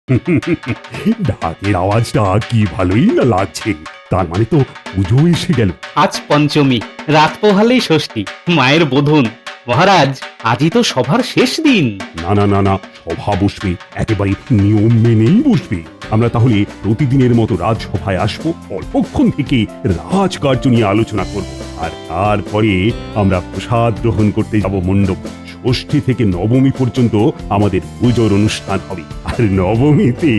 ঢাকের আওয়াজটা কি ভালোই না লাগছে। তার মানে তো পুজো এসে গেল। আজ পঞ্চমী, রাত পোহালেই ষষ্ঠী, মায়ের বোধন। মহারাজ, আজই তো সভার শেষ দিন। না না না না, সভা বসবে, একেবারে নিয়ম মেনেই বসবে। আমরা তাহলে প্রতিদিনের মতো রাজসভায় আসবো, অল্পক্ষণ থেকে রাজকার্য নিয়ে আলোচনা করব, আর তারপরে আমরা প্রসাদ গ্রহণ করতে যাব মণ্ডপ। ষষ্ঠী থেকে নবমী পর্যন্ত আমাদের পুজোর অনুষ্ঠান হবে, আর নবমীতে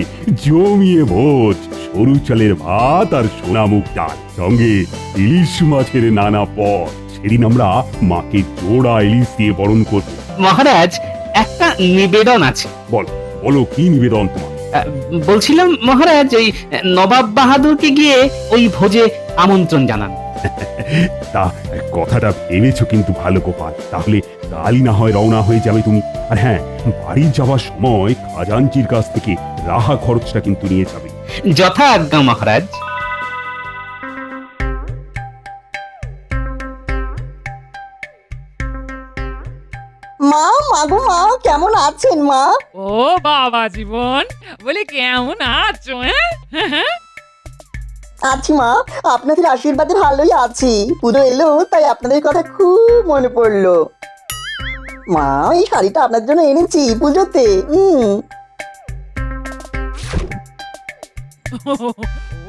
জমিয়ে ভোজ, সরু চালের ভাত আর সোনামুখ ডাল, সঙ্গে ইলিশ মাছের নানা পদ। সেদিন আমরা মাকে জোড়া ইলিশ দিয়ে বরণ করব। মহারাজ, একটা নিবেদন আছে। বলো বলো, কি নিবেদন তোমার? বলছিলাম মহারাজ, এই নবাব বাহাদুরকে গিয়ে ওই ভোজে আমন্ত্রণ জানান। তা কথাটা ভেবেছো কিন্তু ভালো গোপাল। তাহলে কালই না হয় রওনা হয়ে যাবে তুমি। আর হ্যাঁ, বাড়ি যাওয়ার সময় খাজাঞ্চির কাছ থেকে রাহা খরচটা কিন্তু নিয়ে যাবে। যথা আজ্ঞা মহারাজ। মা, মাগো মা, কেমন আছেন মা? ও বাবা জীবন, বলি কেমন আছো? হ্যাঁ, আছি মা, আপনাদের আশীর্বাদে ভালোই আছি। পুজো এলো তাই আপনাদের কথা খুব মনে পড়লো। মা, এই শাড়িটা আপনার জন্য এনেছি পুজোতে।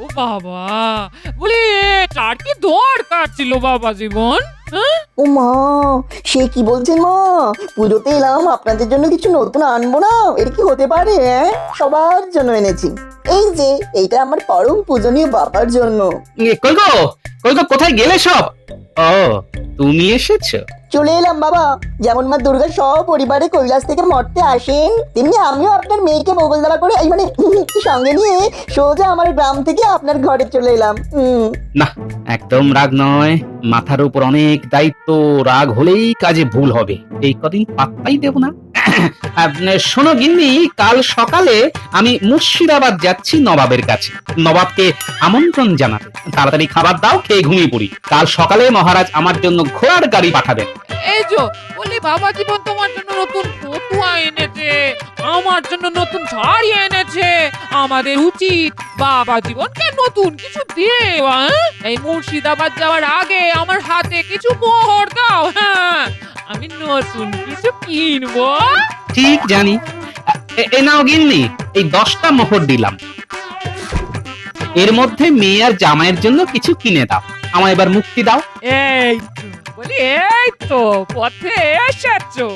ও বাবা, বলি এটার কি দরকার ছিল বাবা জীবন? হ্যাঁ? ও মা, সে কি বলছেন মা? পুজোতে এলাম, আপনাদের জন্য কিছু নতুন আনবো না? এটা কি হতে পারে? সবার জন্য এনেছি। এই যে এইটা আমার পরম পূজনীয় বাবার জন্য। কই গো, কোথায় গেলে সব? ও, তুমি এসেছো? চলে এলাম বাবা। যেমন মা দুর্গা সপরিবারে কৈলাস থেকে মর্তে আসেন, তেমনি আমিও আপনার মেয়েকে মোগলদারা করে এই মানে সঙ্গে নিয়ে সোজা আমার গ্রাম থেকে আপনার ঘরে চলে এলাম। না, একদম রাগ নয়। মাথার উপর অনেক দায়িত্ব, রাগ হলেই কাজে ভুল হবে। এই কদিন পাত্তাই দেব না। শোনো গিন্নি, কাল সকালে আমি মুর্শিদাবাদ যাচ্ছি নবাবের কাছে, নবাবকে আমন্ত্রণ জানাতে। তাড়াতাড়ি খাবার দাও, খেয়ে ঘুমিয়ে পড়ি। কাল সকালে মহারাজ আমার জন্য ঘোড়ার গাড়ি পাঠাবেন। এই যে বলি বাবা জীবন তোমার জন্য নতুন ফতুয়া এনেছে, আমার জন্য নতুন শাড়ি এনেছে। আমাদের উচিত বাবা জীবনকে নতুন কিছু দেওয়া। এই মুর্শিদাবাদ যাওয়ার আগে আমার হাতে কিছু মোহর দাও। হ্যাঁ, আমি নতুন কিছু কিনবো। ঠিক জানি। এ নাও গিন্নি, এই 10টা মোহর দিলাম। এর মধ্যে মেয়ে আর জামাইয়ের জন্য কিছু কিনে দাও। আমায় এবার মুক্তি দাও। এই তো, বলি এই তো পথে এসেছো।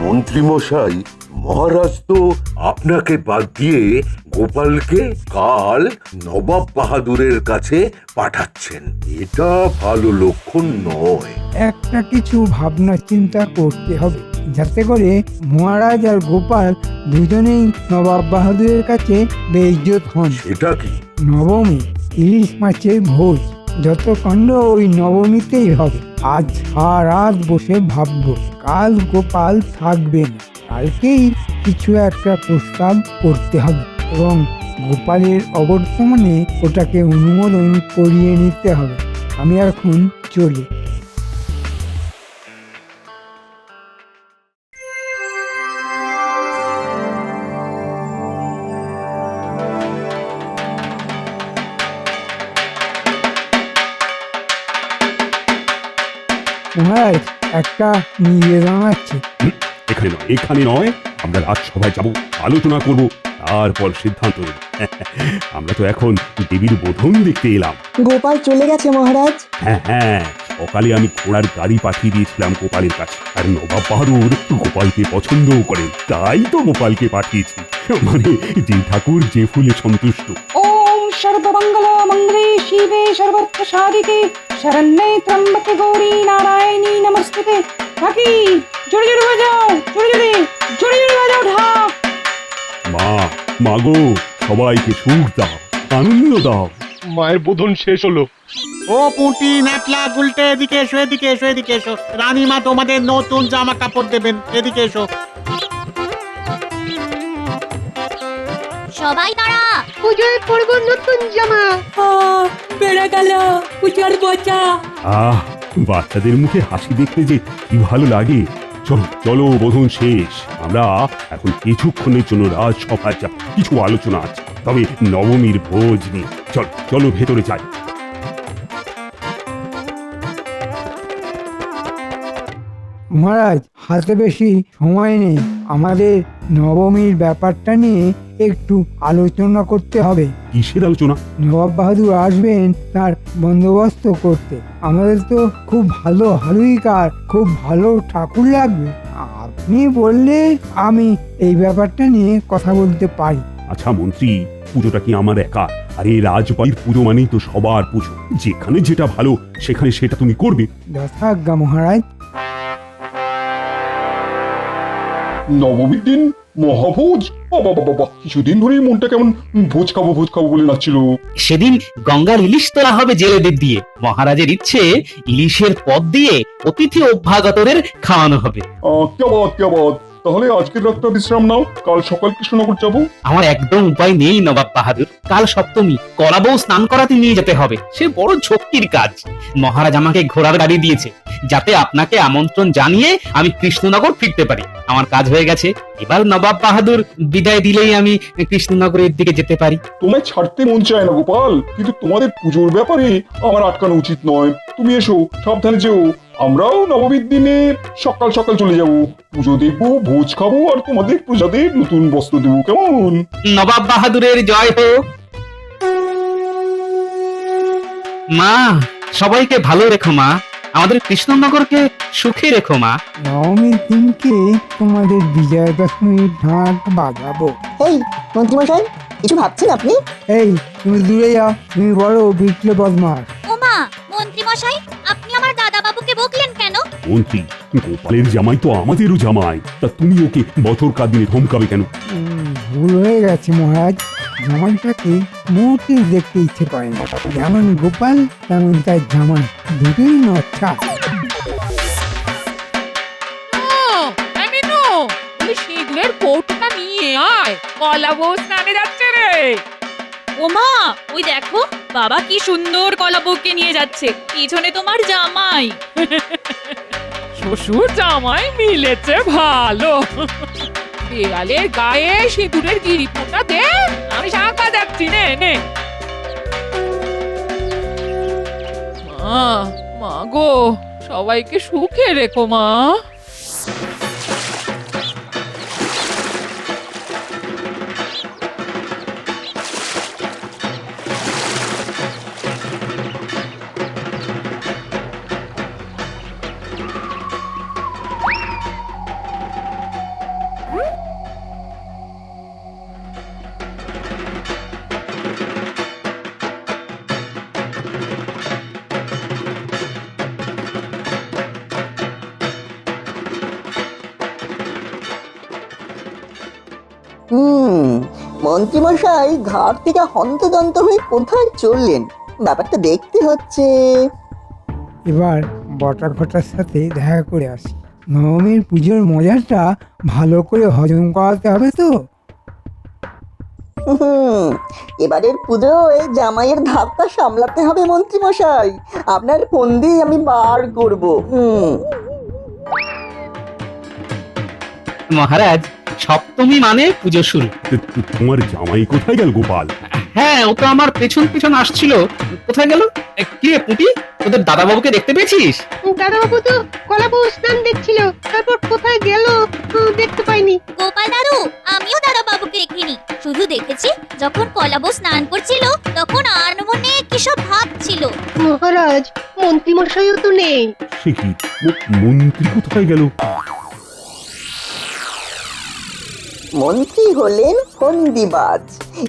মন্ত্রী মশাই, মহারাজ তো আপনাকে বাদ দিয়ে গোপালকে কাল নবাব বাহাদুরের কাছে পাঠাচ্ছেন। এটা ভালো লক্ষণ নয়। একটা কিছু ভাবনা চিন্তা করতে হবে, যাতে করে মহারাজ আর গোপাল দুজনেই নবাব বাহাদুরের কাছে বেইজ্জত হন। এটা কি? নবমী ইলিশ মাছের ভোজ, যত কাণ্ড ওই নবমীতেই হবে। আজ সারাত বসে ভাববো, কাল গোপাল থাকবে না, কালকেই কিছু একটা প্রস্তাব করতে হবে এবং গোপালের অবর্তমানে ওটাকে অনুমোদন করিয়ে নিতে হবে। আমি এখন চলি। মহারাজ, একটা নিবেদন আছে। এখানে নয়, এখানে নয়। আমরা রাজসভায় যাব, আলোচনা করব, তারপর সিদ্ধান্ত নেব। আমরা তো এখন দেবীর বোধন দেখতে এলাম। গোপাল চলে গেছে মহারাজ। হ্যাঁ হ্যাঁ, সকালে আমি ঘোড়ার গাড়ি পাঠিয়ে দিয়েছিলাম গোপালের কাছে। আর নবাব বাহাদুর গোপালকে পছন্দও করেন, তাই তো গোপালকে পাঠিয়েছি। মানে যে ঠাকুর যে ফুলে সন্তুষ্ট। ওম সর্বমঙ্গল মঙ্গলে শিবে সর্বত্র সাধিকে শরণ্যে ত্র্যম্বকে গৌরী নারায়ণী নমস্তুতে। ঢাকি, জোরে জোরে বাজাও, জোরে বাজাও ঢাক। মাগো, সবাইকে সুখ দাও, আনন্দ দাও। মায়ের বোধন শেষ হলো। ও পুঁটি, ন্যাপলা, গুলটে, এদিকে এসো, এদিকে এসো। রানীমা তোমাদের নতুন জামা কাপড় দেবেন, এদিকে এসো। সবাই তারা পুজোয় পরব নতুন জামা। বেড়ে গেল পূজার বোঝা। বাচ্চাদের মুখে হাসি দেখতে যে কি ভালো লাগে। চলো চলো, বোধন শেষ। আমরা এখন কিছুক্ষণের জন্য রাজসভায় যাব, কিছু আলোচনা আছে, তবে নবমীর ভোজ নিয়ে। চলো চলো, ভেতরে যাই। মহারাজ, হাতে বেশি সময় নেই, আমাদের নবমীর ব্যাপারটা নিয়ে একটু আলোচনা করতে হবে। কিসের আলোচনা? নবাব বাহাদুর আসবেন তার বন্দোবস্ত করতে। আমাদের তো খুব ভালো হালুইকার, খুব ভালো ঠাকুর লাগবে। আপনি বললে আমি এই ব্যাপারটা নিয়ে কথা বলতে পারি। আচ্ছা মন্ত্রী, পুজোটা কি আমার একা? আরে রাজবাড়ির পুজো মানেই তো সবার পুজো, যেখানে যেটা ভালো সেখানে সেটা তুমি করবে। যথাজ্ঞা মহারাজ। নবমীর দিন মহাভোজ, বাবা বাবা বাবা, কিছুদিন ধরেই মনটা কেমন ভোজ খাবো বলে নাচ্ছিল। সেদিন গঙ্গার ইলিশ তোলা হবে জেলেদের দিয়ে। মহারাজের ইচ্ছে ইলিশের পদ দিয়ে অতিথি অভ্যাগতদের খাওয়ানো হবে। কে বাদ, তাহলে আজকের রাতটা বিশ্রাম নাও, কাল সকাল কৃষ্ণনগর যাবো। আমার একদম উপায় নেই নবাব বাহাদুর। কাল সপ্তমী, কলা বউ স্নান করাতে নিয়ে যেতে হবে। সে বড় ঝক্কির কাজ। মহারাজ আমাকে ঘোড়ার গাড়ি দিয়েছে, যাতে আপনাকে আমন্ত্রণ জানিয়ে আমি কৃষ্ণনগর ফিরতে পারি। আমার কাজ হয়ে গেছে। এবার নবাব বাহাদুর বিদায় দিলেই আমি কৃষ্ণনগরের দিকে যেতে পারি। তোমায় ছাড়তে মন চায় না গোপাল, কিন্তু তোমাদের পুজোর ব্যাপারে আমার আটকানো উচিত নয়। তুমি এসো, সাবধানে যেও। আমরাও নবমীর দিনে সকাল সকাল চলে যাব, পুজো দেখবো, ভোজ খাবো, আর তোমাদের প্রজাদের নতুন বস্ত্র দেবো, কেমন? নবাব বাহাদুরের জয় হোক। মা, সবাইকে ভালো রেখো মা। আমাদের কৃষ্ণনগরকে সুখে রেখো মা। নবমীর দিনকে তোমাদের বিজয়া দশমীর ঢাক বাজাবো। এই মন্ত্রীমশাই, কিছু ভাবছেন আপনি? এই তুমি দূরে যাও, তুমি বড় বিটলে বদমাস। ওমা, মন্ত্রী মশাই, আপনি আমার দাদা বাবুকে বকলেন কেন? মন্ত্রী, গোপালের জামাই তো আমাদেরও জামাই, তা তুমি ওকে বছর কার দিনে ধমকাবে কেন? ভুল হয়ে গেছে মহারাজ। জামাইটাকে মোটে দেখতে ইচ্ছে করে না। যেমন গোপাল তেমন তার জামাই, দুটোই নচ্ছা। সিঁদুরের কৌটোটা নিয়ে আয়, কলা বউ স্নানে যাচ্ছে রে। ওমা, ওই দেখো বাবা কি সুন্দর কলা বউকে নিয়ে যাচ্ছে, পিছনে তোমার জামাই। শ্বশুর জামাই মিলেছে ভালো। দেয়ালের গায়ে সিঁদুরের গিরিপোটা দে, আমি শাঁখা যাচ্ছি। নে নে মা গো, সবাইকে সুখে রেখো মা। মন্ত্রীমশাই ঘাট থেকে হন্তদন্ত হয়ে কোথায় চললেন? ব্যাপারটা দেখতে হচ্ছে। এবার বটা ঘটার সাথে দেখা করে আসি। নবমীর পুজোর মজাটা ভালো করে হজম করাতে হবে তো। এবারের পুজোয় জামাইয়ের ধাক্কা সামলাতে হবে মন্ত্রীমশাই। আপনার ফন্দি আমি বার করব। মহারাজ, সপ্তমী মানে পুজো শুরু। তোমার জামাই কোথায় গেল গোপাল? হ্যাঁ, ও তো আমার পেছন পেছন আসছিল। কোথায় গেল? কি রে পুঁটি, তোদের দাদা বাবুকে দেখতে পেয়েছিস? দাদা বাবু তো কলা বউ স্নান দেখছিল, তারপর কোথায় গেল দেখতে পাইনি। গোপাল দাদু, আমিও দাদা বাবুকে দেখিনি, শুধু দেখেছি যখন কলাবউ স্নান করছিল তখন আর মনে কিসব ভাবছিল। মহারাজ, মন্ত্রী মশাইও তো নেই। সে কি, মন্ত্রী কোথায় গেল? মন্ত্রী হলেন ফন্দিবাজ,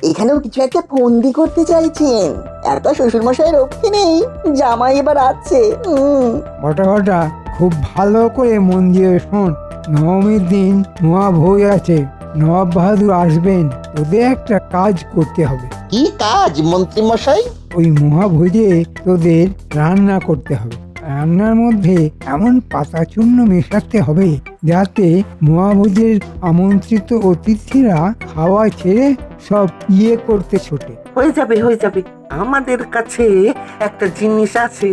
এখানেও কিছু একটা ফন্দি করতে চাইছেন। একা শ্বশুর মশাইয়ের রক্ষে নেই, জামাই এবার আছে। বটা ঘটা খুব ভালো করে মন দিয়ে শোন। নবমীর দিন মহাভোজ আছে, নবাব বাহাদুর আসবেন, তোদের একটা কাজ করতে হবে। কি কাজ মন্ত্রী মশাই? ওই মহাভোজে তোদের রান্না করতে হবে। রান্নার মধ্যে এমন পাতা চূর্ণ মেশাতে হবে যাতে মহাভোজের আমন্ত্রিত অতিথিরা খাওয়া ছেড়ে সব করতে ছোটে। হয়ে যাবে আমাদের কাছে একটা জিনিস আছে,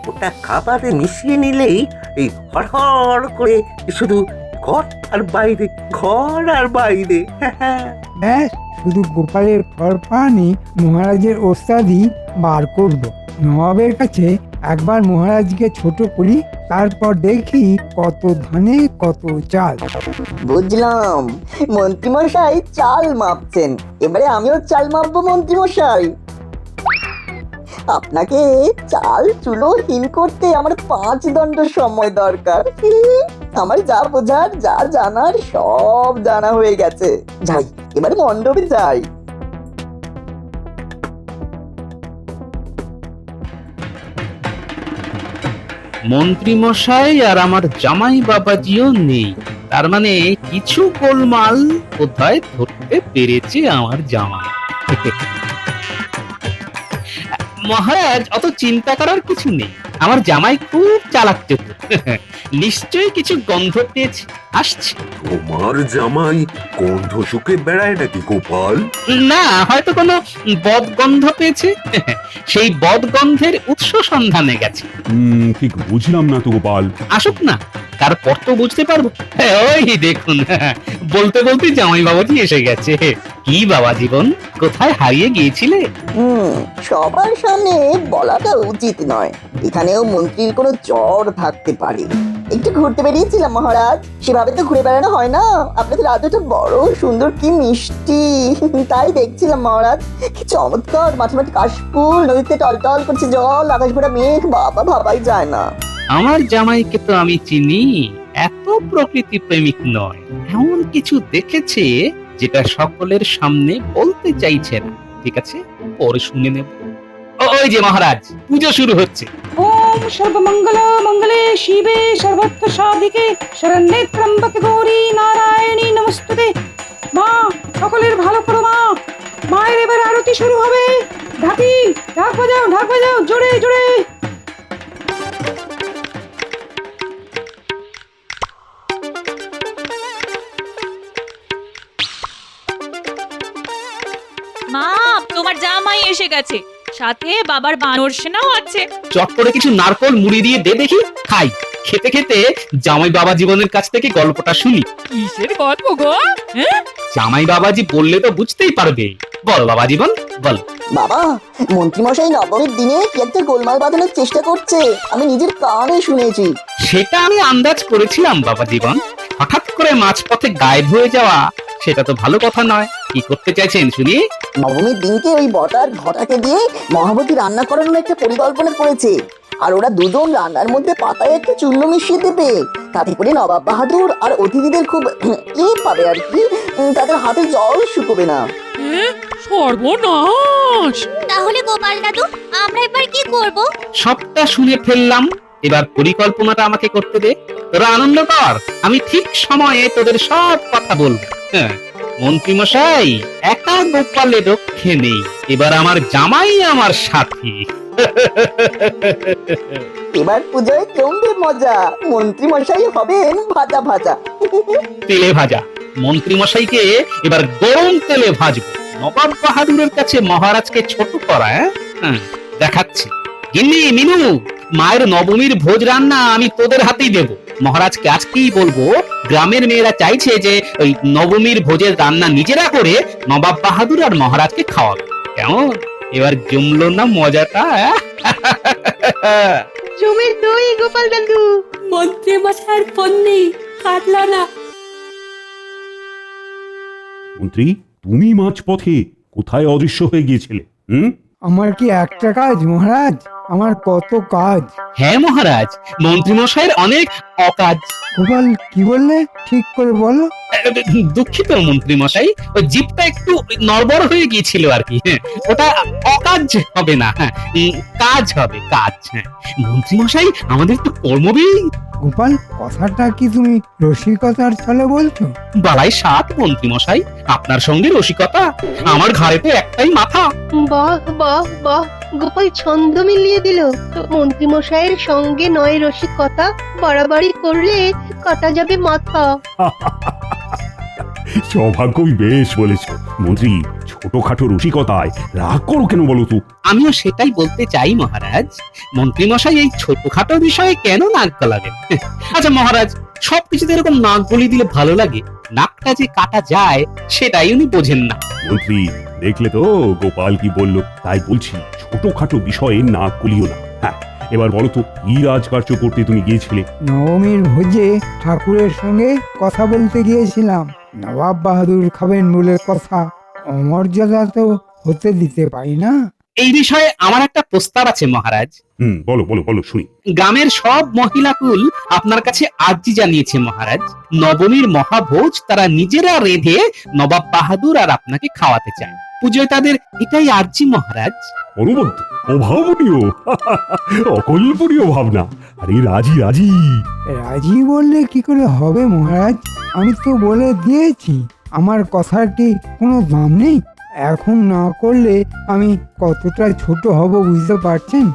ওটা খাবারে মিশিয়ে নিলেই এই হড়হড় করে শুধু ঘর আর বাইরে, ঘর আর বাইরে। ব্যাস, শুধু গোপালের ফরফরানি মহারাজের ওস্তাদি বার করব। নবাবের কাছে একবার মহারাজকে ছোট করি, তারপর দেখি কত ধানে কত চাল। বুঝলাম, মন্ত্রীমশাই চাল মাপছেন, এবারে আমিও চাল মাপবো মন্ত্রীমশাই। আপনাকে চাল চুলো হিল করতে আমার 5 দণ্ড সময় দরকার। আমার যা বোঝার যা জানার সব জানা হয়ে গেছে। যাই, এবারে মণ্ডপে যাই। মন্ত্রী মশাই আর আমার জামাই বাবাজিও নেই, তার মানে কিছু গোলমাল কোথায় ধরতে পেরেছে আমার জামাই। মহারাজ, অত চিন্তা করার কিছু নেই, আমার জামাই খুব চালাক চতুর। নিশ্চয়ই কিছু গন্ধ পেয়েছে, আসছে। তোমার জামাই গন্ধ শুকে বেড়ায় নাকি গোপাল? না, হয়তো কোনো বদগন্ধ পেয়েছে, সেই বদগন্ধের উৎস সন্ধানে গেছে। ঠিক বুঝলাম না তো গোপাল। আসুক না, তারপর তো বুঝতে পারবো। ওই দেখুন, বলতে বলতে জামাই বাবাজি এসে গেছে। কি বাবা জীবন, কোথায় হারিয়ে গিয়েছিলে? সবার সামনে বলাটা উচিত নয়, এখানেও মন্ত্রীর কোনো জ্বর থাকতে পারে। একটু ঘুরতে বেরিয়েছিলাম মহারাজ, সেভাবে তো ঘুরে বেড়ানো হয় না। আপনাদের রাজ্যটা বড় সুন্দর, কি মিষ্টি, তাই দেখছিলাম মহারাজ। কি চমৎকার, মাঠে মাঠে কাশফুল, নদীতে টলটল করছে জল, আকাশ ভরা মেঘ, বাবা ভাবাই যায় না। আমার জামাইকে তো আমি চিনি, এত প্রকৃতি প্রেমিক নয়। এমন কিছু দেখেছে যেটা সকলের সামনে বলতে চাইছে না। ঠিক আছে, পরে শুনে নেব। ওই যে মহারাজ, পুজো শুরু হচ্ছে। ওম সর্বমঙ্গল মঙ্গলে শিবে সর্বত্র সাধিকে শরণ্যে ত্র্যম্বকে গৌরী নারায়ণী নমস্তুতে। মা, সকলের ভালো করো মা। মায়ের এবার আরতি শুরু হবে। ঢাকি, ঢাক বাজাও জোরে জোরে। মা, তোমার জামাই এসে গেছে, সাথে বাবার বানর সেনাও আছে। চট করে কিছু নারকল মুড়ি দিয়ে দে দেখি, খাই। খেতে খেতে জামাই বাবা জীবনের কাছ থেকে গল্পটা শুনি। কিসের গল্প গো? জামাই বাবাজি বললে তো বুঝতেই পারবে। বল বাবা জীবন, বল। বাবা, মন্ত্রীমশাই নবমীর দিনে কি একটা গোলমাল বাঁধানোর চেষ্টা করছে, আমি নিজের কানে শুনেছি। সেটা আমি আন্দাজ করেছিলাম বাবা জীবন। হঠাৎ করে মাঝপথে গায়েব হয়ে যাওয়া, সেটা তো ভালো কথা নয়। কি করতে চাইছেন শুনি? নবমীর দিনকে ওই বটার ঘটাকে দিয়ে মহাবতী রান্না করানোর একটা পরিকল্পনা করেছে, আর ওরা দুজন রান্নার মধ্যে পাতায় একটা চূর্ণ মিশিয়ে দেবে। তাতে করে নবাব বাহাদুর আর অতিথিদের খুব পাবে আর কি, তাদের হাতে জল শুকোবে না। সর্বনাশ! তাহলে গোপাল দাদু, আমরা এবার কি করব? সবটা শুনে ফেললাম, এবার পরিকল্পনাটা আমাকে করতে দে। তোরা আনন্দ কর, আমি ঠিক সময়ে তোদের সব কথা বলবো। মন্ত্রী মশাই, একা গোপালে রক্ষে নেই, এবার আমার জামাই আমার সাথী। এবার পুজোয় জমবে মজা, মন্ত্রীমশাই হবেন ভাজা ভাজা। তেলে ভাজা। মন্ত্রী মশাইকে এবার গরম তেলে ভাজবো। নবাব বাহাদুরের কাছে মহারাজকে ছোট করা, দেখাচ্ছি। গিন্নি, মিনু, মায়ের নবমীর ভোজ রান্না আমি তোদের হাতেই দেব। মহারাজকে আজকেই বলবো, গ্রামের মেয়েরা চাইছে যে ওই নবমীর ভোজের রান্না নিজেরা করে নবাব বাহাদুর আর মহারাজকে খাওয়াবে। কেমন, এবার জমলো না মজাটা? জমের দই গোপাল দাদু। মন্ত্রী মশাইয়ের পন্নি কাটলো না। মন্ত্রী, তুমি মাঝপথে কোথায় অদৃশ্য হয়ে গিয়েছিলে? আমার কি একটা কাজ মহারাজ, আমার কত কাজ। হ্যাঁ মহারাজ, মন্ত্রী মশাইয়ের অনেক অকাজ। গোপাল, কি বললে ঠিক করে বলো। দুঃখিত মন্ত্রী মশাই, ওই জিপটা একটু নড়বড় হয়ে গিয়েছিল আর কি। ওটা অকাজ হবে না, কাজ হবে, কাজ। মন্ত্রী মশাই আমাদের তো কর্মবীর। গোপাল, কথাটা কি তুমি রসিকতার ছলে বলছো? বালাই সাত মন্ত্রী মশাই, আপনার সঙ্গে রসিকতা? আমার ঘাড়ে তো একটাই মাথা। বাহ বাহ বাহ, গোপাল ছন্দ মিলিয়ে দিল। মন্ত্রী মশাইয়ের সঙ্গে নয় রসিকতা, বাড়াবাড়ি করলে কাটা যাবে মাথা। সৌভাগ্যই বেশ বলেছ মন্ত্রী। ছোটখাটো রসিকতায় রাগ করো কেন বলো তো? আমিও সেটাই বলতে চাই মহারাজ। মন্ত্রী মশাই এই ছোটখাটো বিষয়ে কেন নাক গলাবেন? আচ্ছা মহারাজ, সবকিছুতে এরকম নাক গলিয়ে দিলে ভালো লাগে? নাকটা যে কাটা যায় সেটাই উনি বোঝেন না। মন্ত্রী দেখলে তো গোপাল কি বলল? তাই বলছি ছোটখাটো বিষয়ে নাক গলিও না। হ্যাঁ, এবার বলো তো কি রাজকার্য করতে তুমি গিয়েছিলে? নবমীর ভোজে ঠাকুরের সঙ্গে কথা বলতে গিয়েছিলাম। নবাব বাহাদুর খাবেন বলে কথা, অমর্যাদা তো হতে দিতে পারি না। এই বিষয়ে আমার একটা প্রস্তাব আছে মহারাজ। বলো বলো বলো শুনি। গ্রামের সব মহিলাকুল আপনার কাছে আর্জি জানিয়েছে মহারাজ। নবমীর মহাভোজ তারা নিজেরা রেঁধে নবাব বাহাদুর আর আপনাকে খাওয়াতে চায়। পুজোয় তাদের এটাই আর্জি মহারাজ। অনুবদ্ধ, অভাবনীয়, অকল্পনীয় ভাবনা। আরে রাজি রাজি। রাজি বললে কি করে হবে মহারাজ? আমি তো বলে দিয়েছি আমার কথার কি কোনো দাম নেই? এখন না করলে আমি কতটা ছোট হব বুঝতে পারছেন?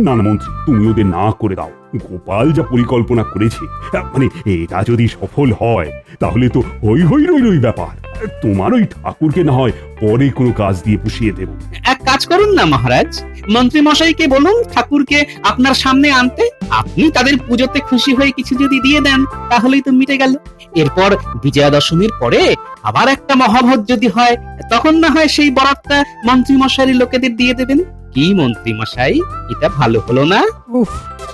না না মন্ত্রী, তুমি ওদের না করে দাও। গোপাল যা পরিকল্পনা করেছে, মানে এটা যদি সফল হয় তাহলে তো হই হই রই রই ব্যাপার। তোমার ওই ঠাকুরকে না হয় পরে কোনো কাজ দিয়ে পুষিয়ে দেব। এক কাজ করুন না মহারাজ, মন্ত্রী মশাইকে বলুন ঠাকুরকে আপনার সামনে আনতে। আপনি তাদের পুজোতে খুশি হয়ে কিছু যদি দিয়ে দেন তাহলেই তো মিটে গেল। এরপর বিজয়া দশমীর পরে আবার একটা মহাভোজ যদি হয়, তখন না হয় সেই বরাতটা মন্ত্রী মশাইয়ের লোকেদের দিয়ে দেবেন। কি মন্ত্রী মশাই, এটা ভালো হলো না? উফ,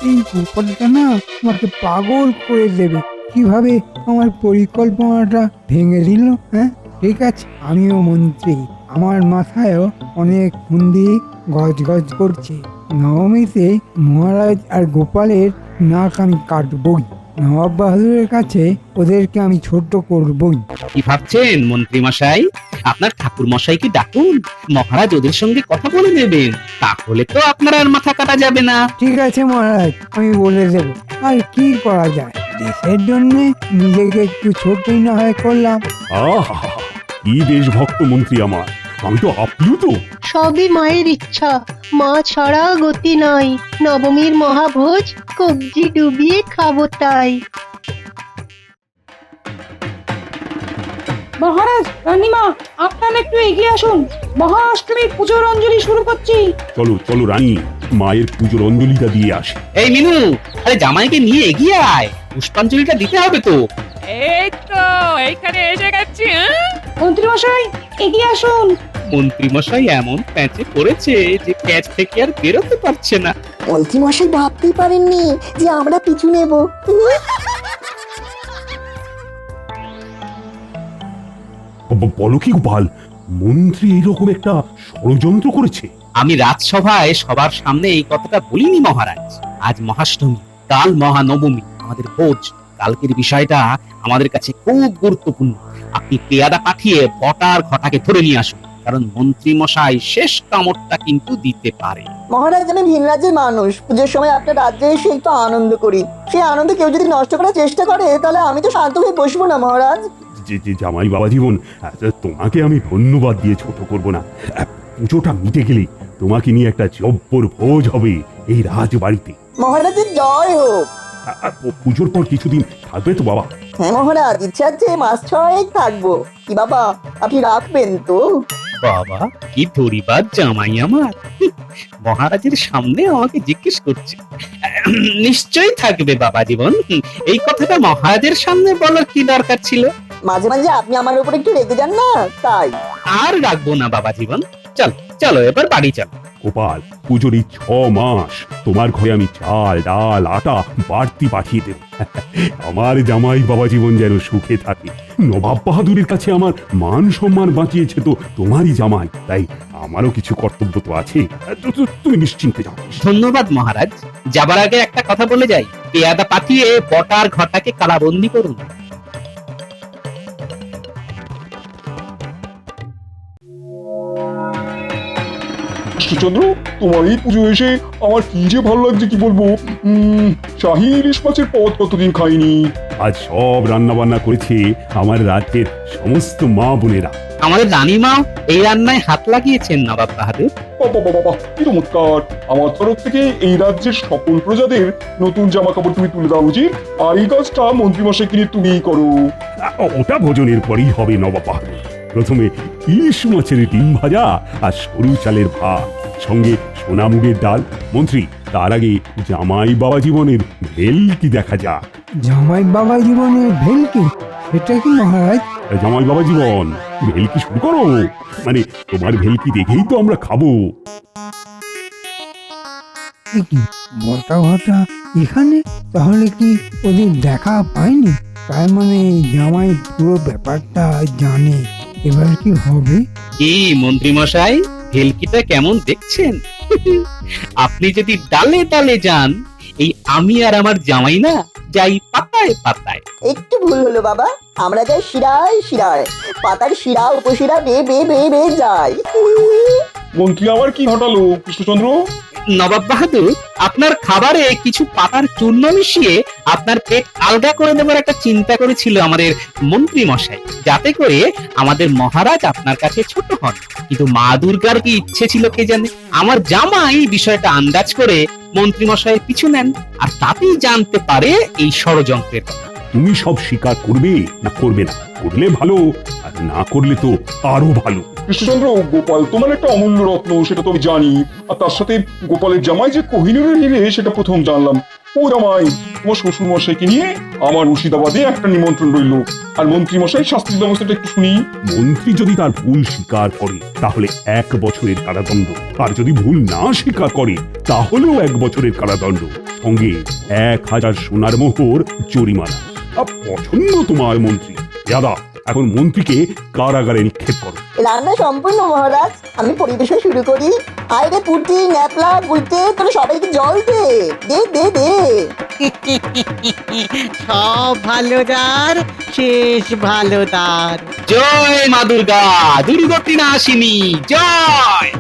এই গোপালটা না আমাকে পাগল করে দেবে। কিভাবে আমার পরিকল্পনাটা ভেঙে দিল। হ্যাঁ ঠিক আছে, আমিও মন্ত্রী, আমার মাথায়ও অনেক বুদ্ধি গজ গজ করছে। নবমীতে মহারাজ আর গোপালের নাক আমি কাটবই। নবাব বাহাদুরের কাছে ওদেরকে আমি ছোট করবই। কি ভাবছেন মন্ত্রী মশাই? আপনার ঠাকুর মশাইকে ডাকুন, মহারাজ ওদের সঙ্গে কথা বলে নেবেন। তাহলে তো আপনার আর মাথা কাটা যাবে না। ঠিক আছে মহারাজ, আমি বলে দেব। আর কি করা যায়, দেশের জন্য নিজেকে একটু ছোটই না হয় করলাম। আহা, কি দেশভক্ত মন্ত্রী আমার। আমি তো আপ্লুত। সবই মায়ের ইচ্ছা, মা ছাড়া গতি নাই। নবমীর মহাভোজ কবজি ডুবিয়ে খাবো তাই। মহারাজ, রানীমা, আপনারা একটু এগিয়ে আসুন। মহাষ্টমীর পুজোর অঞ্জলি শুরু করছি। চলো চলো রানী, মায়ের পুজোর অঞ্জলিটা দিয়ে আসি। এই মিনু, আরে জামাইকে নিয়ে এগিয়ে আয়, পুষ্পাঞ্জলিটা দিতে হবে তো। এই তো এইখানে এসে গেছি। মন্ত্রী মশাই, এগিয়ে আসুন। মন্ত্রী মশাই এমন প্যাঁচে পড়েছে যে প্যাঁচ থেকে আর বেরোতে পারছে না। মন্ত্রী মশাই ভাবতেই পারেননি যে আমরা পিছু নেব। বলো কি গোপাল, মন্ত্রী এইরকম একটা ষড়যন্ত্র করেছে? আমি রাজসভায় সবার সামনে এই কথাটা বলিনি মহারাজ। আজ মহাষ্টমী, কাল মহানবমী, আমাদের ভোজ। কালকের বিষয়টা আমাদের কাছে খুব গুরুত্বপূর্ণ। আপনি পেয়াদা পাঠিয়ে বটার ঘটাকে ধরে নিয়ে আসুন, কারণ মন্ত্রী মশাই শেষ কামড়টা কিন্তু দিতে পারে। মহারাজ, আমি ভিন রাজ্যের মানুষ। পুজোর সময় আপনার রাজ্যে এসে একটু আনন্দ করি। সেই আনন্দ কেউ যদি নষ্ট করার চেষ্টা করে তাহলে আমি তো শান্ত হয়ে বসবো না মহারাজ। যে জামাই বাবা জীবন, তোমাকে আমি ধন্যবাদ দিয়ে ছোট করব না। পুজোটা মিটে গেলে তোমাকে নিয়ে একটা জব্বর ভোজ হবে এই রাজবাড়িতে। মহারাজের জয় হোক। পুজোর পর কিছুদিন থাকবে তো বাবা? হ্যাঁ মহারাজ, ইচ্ছা আছে মাস 6 থাকবো। কি বাবা, আপনি রাখবেন তো? বাবা কি ধরিবার জামাই আমার, মহারাজের সামনে আমাকে জিজ্ঞেস করছে। নিশ্চয়ই থাকবে বাবা জীবন। এই কথাটা মহারাজের সামনে বলার কি দরকার ছিল? মাঝে মাঝে আপনি আমার উপর একটু রেগে যান না, তাই। আর রাখবো না বাবা জীবন। চল চলো এবার বাড়ি চল। গোপাল, পুজোর এই 6 মাস তোমার ঘরে আমি চাল ডাল আটা বাড়তি পাঠিয়ে দেব। আমার জামাই বাবা জীবন যেন সুখে থাকে। নবাব বাহাদুরের কাছে আমার মান সম্মান বাঁচিয়েছে তো তোমারই জামাই, তাই আমারও কিছু কর্তব্য তো আছে। তুমি নিশ্চিন্তে যাও। ধন্যবাদ মহারাজ। যাবার আগে একটা কথা বলে যাই, পেয়াদা পাঠিয়ে বটার ঘটাকে কারাবন্দি করুন। কৃষ্ণচন্দ্র, তোমার এই পুজো এসে আমার কি যে ভালো লাগছে কি বলবো। শাহী ইলিশ মাছের পদ কতদিন খাইনি। আজ সব রান্না বান্না করেছে আমার রাজ্যের সমস্ত মা বোনেরা। আমাদের রানীমাও এই রান্নায় হাত লাগিয়েছেন নবাব বাহাদুর। বাবা বাবা বাবা, কি চমৎকার! আমার তরফ থেকে এই রাজ্যের সকল প্রজাদের নতুন জামা কাপড় তুমি তুলে দেওয়া উচিত, আর এই কাজটা মন্ত্রীমশাইকে নিয়ে তুমিই করো। ওটা ভোজনের পরেই হবে নবাব বাহাদুর। প্রথমে ইলিশ মাছের ডিম ভাজা আর সরু চালের ভাত, সঙ্গে সোনা মুগের ডাল। মন্ত্রী, তার আগে জামাই বাবা জীবনের ভেলকি দেখা যাক। জামাই বাবা জীবনের ভেলকি, সেটা কি মহারাজ? জামাই বাবা জীবন, ভেলকি শুরু করো। মানে তোমার ভেলকি দেখেই তো আমরা খাবো। এ কি মোটা ঘটা এখানে? তাহলে কি ওদের দেখা পায়নি? তার মানে জামাই পুরো ব্যাপারটা জানে। এবার কি হবে? কি মন্ত্রী মশাই, ভেলকিটা কেমন দেখছেন? আপনি যদি ডালে ডালে যান, এই আমি আর আমার জামাই না যাই পাতায় পাতায়। একটু ভুল হলো বাবা, আমরা যাই শিরায় শিরায়, পাতার শিরা উপশিরা বেয়ে বেয়ে বেয়ে বেয়ে যায়। মন্ত্রী আবার কি ঘটালো কৃষ্ণচন্দ্র? নবাব বাহাদুর, আপনার খাবারে কিছু পাতার চূর্ণ মিশিয়ে আপনার পেট আলগা করে দেবার একটা চিন্তা করেছিল আমাদের মন্ত্রী মশাই, যাতে করে আমাদের মহারাজ আপনার কাছে ছোট হন। কিন্তু মা দুর্গার কি ইচ্ছে ছিল কে জানে, আমার জামাই বিষয়টা আন্দাজ করে মন্ত্রী মশাইয়ের পিছু নেন, আর তাতেই জানতে পারে এই ষড়যন্ত্রের কথা। তুমি সব স্বীকার করবে না করবে না? করলে ভালো, আর না করলে তো আরো ভালো। কৃষ্ণচন্দ্র, গোপাল তোমার একটা অমূল্য রত্ন, সেটা তো আমি জানি। আর তার সাথে গোপালের জামাই যে কোহিনূরের হিরে, সেটা প্রথম জানলাম। ও জামাই, তোমার শ্বশুর মশাইকে নিয়ে আমার মুর্শিদাবাদে একটা নিমন্ত্রণ রইল। আর মন্ত্রী মশাই শাস্তির ব্যবস্থাটা একটু শুনি। মন্ত্রী যদি তার ভুল স্বীকার করে তাহলে 1 বছরের কারাদণ্ড, আর যদি ভুল না স্বীকার করে তাহলেও 1 বছরের কারাদণ্ড, সঙ্গে 1000 সোনার মোহর জরিমানা। পছন্দ তোমার মন্ত্রী। দাদা, এখন মন্ত্রীকে কারাগারে নিক্ষেপ করো। রান্না সম্পূর্ণ মহারাজ, আমি পরিবেশন শুরু করি। আরে পুটি, ন্যাপলা, গুলতে, তোরা সবাইকে জল দে দে দে দে। সব ভালোদার শেষ ভালোদার। জয় মা দুর্গা, দুর্গতি নাশিনী জয়।